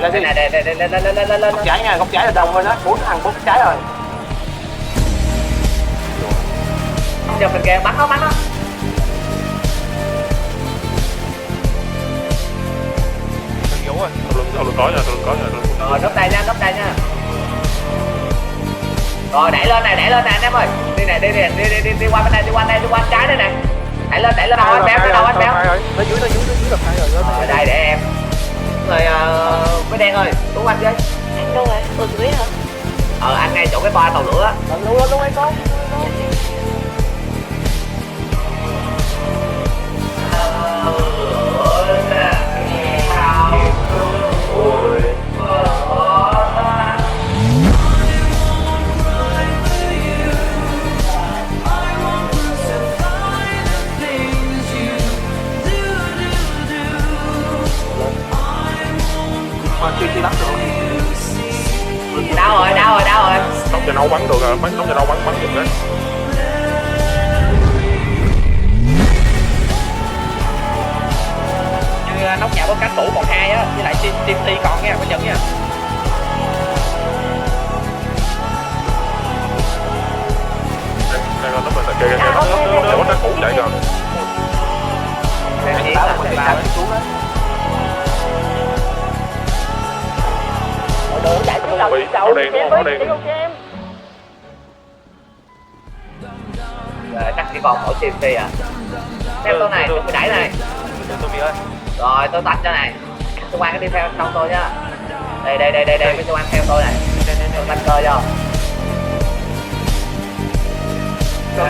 lên đi. Này lên. Góc trái nha, góc trái là đông rồi đó, 4 thằng 4 trái rồi. Giờ mình kìa, bắn nó. Yếu rồi, sau lưng có nha. Rồi, nấp đây nha. Rồi, đẩy lên nè anh em ơi. Đi qua bên đây, đi qua trái đây nè. Đẩy lên đâu anh béo. Nó dưới đập hai rồi. Rồi, đây để em. Rồi, với đen ơi, Tuấn anh chơi. Anh đâu rồi? Ở dưới hả? Anh ngay chỗ cái bo tàu lửa. Luôn anh con. Chưa bắt được. Đau rồi. Nóc cho nấu bắn được rồi, nóc cho nấu bắn được đấy. Như nóc nhà có cánh tủ 1-2 á, với lại TNT còn nha, phải nhận nha. Đây là nóc mình kìa, nó cũ chạy rồi. Báo là một cái trái xuống đấy. Chạy xuống đầu. Nó đen. Rồi, chắc chỉ còn mỗi TNT à. Theo tôi này, tôi đẩy này. Tôi bị ơi. Rồi, tôi tách cho này. Tôi quan cái đi theo sau tôi nhá. Đây, mấy tôi ăn theo tôi này. Tôi tách cơ cho.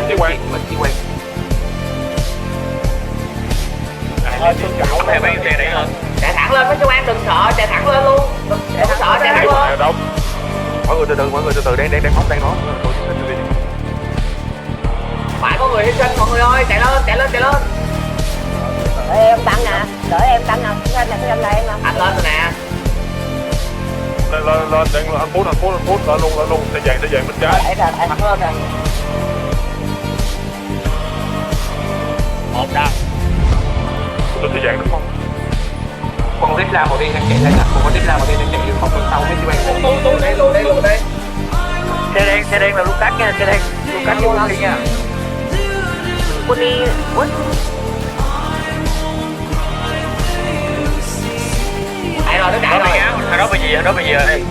Chỉ quan. Tôi theo mấy xe đấy hơn. Chạy thẳng lên mấy chú ăn, đừng sợ, chạy thẳng lên luôn. Đừng sợ, chạy thẳng lên. Mọi người từ từ đang phóng đang nói. Phải có người hy sinh mọi người ơi, chạy lên. Đợi em tăng nè. Anh là em nè. Anh lên rồi nè. Lên đang anh phút lên luôn sẽ dàn bên trái. Em thẳng lên nè. Một đau. Tôi sẽ dàn đúng không? Con Tesla màu đen đang chạy lên nè, con Tesla màu đen đang chạy không bên sau mấy chú em. Tôi luôn đây. Xe đen là Lucas nha, xe đen Lucas vô đi nha. Quân đi. Chạy rồi, nó chạy rồi. Đó bây giờ đây.